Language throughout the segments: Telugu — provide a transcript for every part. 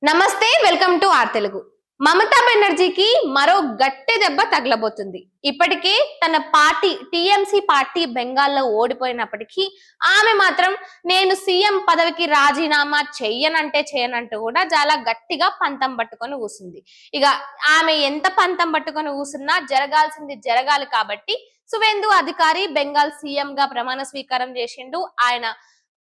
నమస్తే, welcome to our Telugu. Mamata బెనర్జీకి మరో గట్టి దెబ్బ తగలబోతుంది. ఇప్పటికే తన పార్టీ టిఎంసి పార్టీ బెంగాల్లో ఓడిపోయినప్పటికీ ఆమె మాత్రం నేను సీఎం పదవికి రాజీనామా చేయనంటూ కూడా చాలా గట్టిగా పంతం పట్టుకొని కూసుంది. ఇక ఆమె ఎంత పంతం పట్టుకొని కూసున్నా జరగాల్సింది జరగాలి కాబట్టి సువేందు అధికారి బెంగాల్ సీఎం గా ప్రమాణ స్వీకారం చేసిండు. ఆయన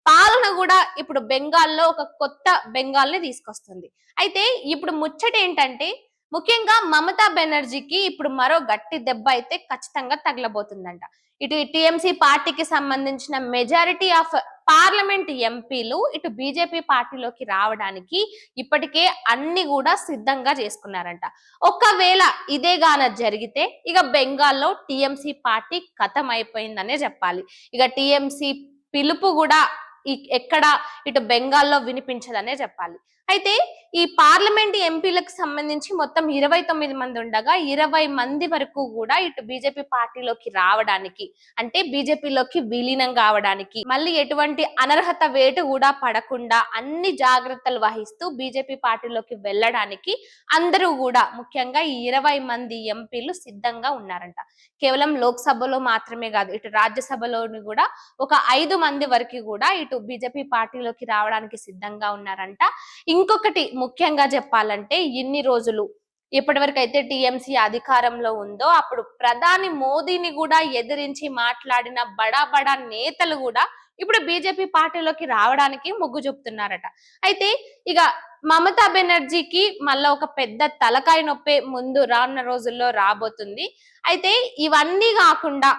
పాలన కూడా ఇప్పుడు బెంగాల్లో ఒక కొత్త బెంగాల్ ని తీసుకొస్తుంది. అయితే ఇప్పుడు ముచ్చట ఏంటంటే ముఖ్యంగా మమతా బెనర్జీకి ఇప్పుడు మరో గట్టి దెబ్బ అయితే ఖచ్చితంగా తగలబోతుందంట. ఇటు టిఎంసి పార్టీకి సంబంధించిన మెజారిటీ ఆఫ్ పార్లమెంట్ ఎంపీలు ఇటు బీజేపీ పార్టీలోకి రావడానికి ఇప్పటికే అన్ని కూడా సిద్ధంగా చేసుకున్నారంట. ఒకవేళ ఇదే గాన జరిగితే ఇక బెంగాల్లో టిఎంసి పార్టీ ఖతం అయిపోయిందనే చెప్పాలి. ఇక టిఎంసి పిలుపు కూడా ఎక్కడ ఇటు బెంగాల్లో వినిపించదనే చెప్పాలి. అయితే ఈ పార్లమెంట్ ఎంపీలకు సంబంధించి మొత్తం 29 మంది ఉండగా 20 మంది వరకు కూడా ఇటు బీజేపీ పార్టీలోకి రావడానికి, అంటే బీజేపీలోకి విలీనం కావడానికి, మళ్ళీ ఎటువంటి అనర్హత వేటు కూడా పడకుండా అన్ని జాగ్రత్తలు వహిస్తూ బీజేపీ పార్టీలోకి వెళ్ళడానికి అందరూ కూడా ముఖ్యంగా ఈ 20 మంది ఎంపీలు సిద్ధంగా ఉన్నారంట. కేవలం లోక్సభలో మాత్రమే కాదు, ఇటు రాజ్యసభలోని కూడా ఒక 5 మంది వరకు కూడా ఇటు బీజేపీ పార్టీలోకి రావడానికి సిద్ధంగా ఉన్నారంట. ఇంకొకటి ముఖ్యంగా చెప్పాలంటే ఇన్ని రోజులు ఎప్పటి వరకు అయితే టిఎంసి అధికారంలో ఉందో అప్పుడు ప్రధాని మోదీని కూడా ఎదిరించి మాట్లాడిన బడా బడా నేతలు కూడా ఇప్పుడు బీజేపీ పార్టీలోకి రావడానికి మొగ్గు చూపుతున్నారట. అయితే ఇక మమతా బెనర్జీకి మళ్ళా ఒక పెద్ద తలకాయ నొప్పి ముందు రానున్న రోజుల్లో రాబోతుంది. అయితే ఇవన్నీ కాకుండా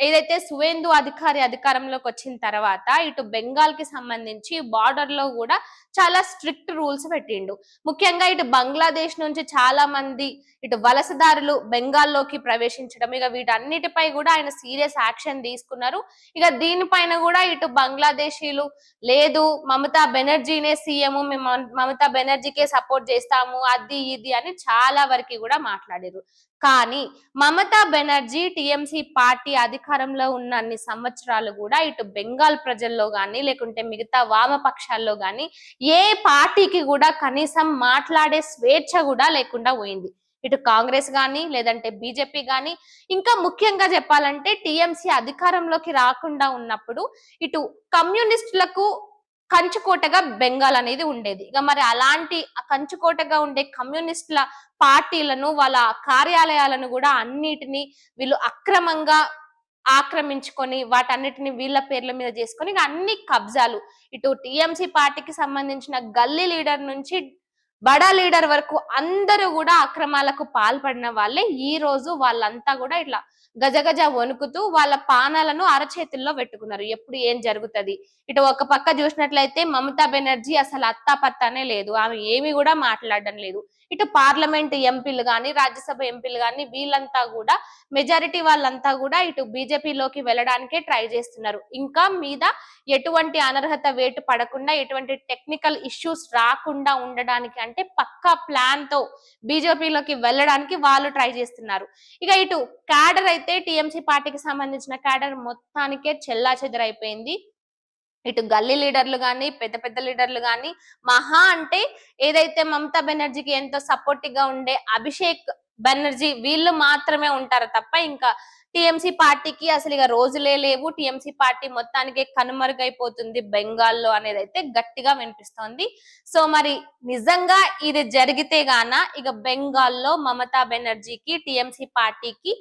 ఏదైతే సువేందు అధికారి అధికారంలోకి వచ్చిన తర్వాత ఇటు బెంగాల్ కి సంబంధించి బార్డర్ లో కూడా చాలా స్ట్రిక్ట్ రూల్స్ పెట్టిండు. ముఖ్యంగా ఇటు బంగ్లాదేశ్ నుంచి చాలా మంది ఇటు వలసదారులు బెంగాల్లోకి ప్రవేశించడం, ఇక వీటన్నిటిపై కూడా ఆయన సీరియస్ యాక్షన్ తీసుకున్నారు. ఇక దీనిపైన కూడా ఇటు బంగ్లాదేశీలు లేదు మమతా బెనర్జీనే సీఎం, మేము మమతా బెనర్జీకే సపోర్ట్ చేస్తాము అది ఇది అని చాలా వరకు కూడా మాట్లాడారు. కానీ మమతా బెనర్జీ టిఎంసి పార్టీ అధికారంలో ఉన్న అన్ని సంవత్సరాలు కూడా ఇటు బెంగాల్ ప్రజల్లో గాని లేకుంటే మిగతా వామపక్షాల్లో గాని ఏ పార్టీకి కూడా కనీసం మాట్లాడే స్వేచ్ఛ కూడా లేకుండా పోయింది. ఇటు కాంగ్రెస్ గాని లేదంటే బీజేపీ గాని, ఇంకా ముఖ్యంగా చెప్పాలంటే టిఎంసి అధికారంలోకి రాకుండా ఉన్నప్పుడు ఇటు కమ్యూనిస్టులకు కంచుకోటగా బెంగాల్ అనేది ఉండేది. ఇక మరి అలాంటి కంచుకోటగా ఉండే కమ్యూనిస్టుల పార్టీలను వాళ్ళ కార్యాలయాలను కూడా అన్నిటినీ వీళ్ళు అక్రమంగా ఆక్రమించుకొని వాటన్నిటిని వీళ్ళ పేర్ల మీద చేసుకొని అన్ని కబ్జాలు ఇటు టిఎంసి పార్టీకి సంబంధించిన గల్లీ లీడర్ నుంచి బడా లీడర్ వరకు అందరూ కూడా అక్రమాలకు పాల్పడిన వాళ్ళే. ఈ రోజు వాళ్ళంతా కూడా ఇట్లా గజగజ వణుకుతూ వాళ్ళ పానాలను అరచేతుల్లో పెట్టుకున్నారు. ఎప్పుడు ఏం జరుగుతుంది, ఇటు ఒక పక్క చూసినట్లయితే మమతా బెనర్జీ అసలు అత్తాపత్తానే లేదు, ఆమె ఏమి కూడా మాట్లాడడం లేదు. ఇటు పార్లమెంట్ ఎంపీలు గాని రాజ్యసభ ఎంపీలు గాని వీళ్ళంతా కూడా మెజారిటీ వాళ్ళంతా కూడా ఇటు బీజేపీలోకి వెళ్ళడానికే ట్రై చేస్తున్నారు. ఇంకా మీద ఎటువంటి అనర్హత వేటు పడకుండా ఎటువంటి టెక్నికల్ ఇష్యూస్ రాకుండా ఉండడానికి అంటే పక్కా ప్లాన్ తో బీజేపీలోకి వెళ్ళడానికి వాళ్ళు ట్రై చేస్తున్నారు. ఇక ఇటు క్యాడర్ అయితే టిఎంసి పార్టీకి సంబంధించిన క్యాడర్ మొత్తానికే చెల్లా చెదరైపోయింది. ఇటు గల్లీ లీడర్లు గాని పెద్ద పెద్ద లీడర్లు గాని మహా అంటే ఏదైతే మమతా బెనర్జీకి ఎంతో సపోర్టివ్ గా ఉండే అభిషేక్ బెనర్జీ వీళ్ళు మాత్రమే ఉంటారు తప్ప ఇంకా టిఎంసి పార్టీకి అసలు ఇక రోజులే లేవు. టిఎంసి పార్టీ మొత్తానికి కనుమరుగైపోతుంది బెంగాల్లో అనేది అయితే గట్టిగా వినిపిస్తోంది. సో మరి నిజంగా ఇది జరిగితే గాన ఇక బెంగాల్లో మమతా బెనర్జీకి టిఎంసి పార్టీకి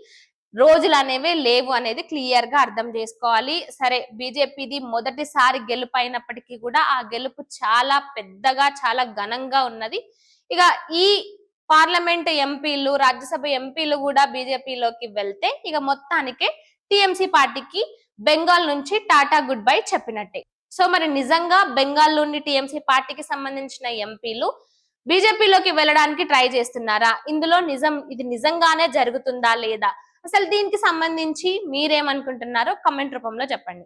రోజులు అనేవి లేవు అనేది క్లియర్ గా అర్థం చేసుకోవాలి. సరే, బీజేపీది మొదటిసారి గెలుపు అయినప్పటికీ కూడా ఆ గెలుపు చాలా పెద్దగా చాలా ఘనంగా ఉన్నది. ఇక ఈ పార్లమెంట్ ఎంపీలు రాజ్యసభ ఎంపీలు కూడా బీజేపీలోకి వెళ్తే ఇక మొత్తానికే టిఎంసి పార్టీకి బెంగాల్ నుంచి టాటా గుడ్ బై చెప్పినట్టే. సో మరి నిజంగా బెంగాల్లోని టిఎంసి పార్టీకి సంబంధించిన ఎంపీలు బీజేపీలోకి వెళ్ళడానికి ట్రై చేస్తున్నారా, ఇందులో ఇది నిజంగానే జరుగుతుందా లేదా, అసలు దీనికి సంబంధించి మీరేమనుకుంటున్నారో కమెంట్ రూపంలో చెప్పండి.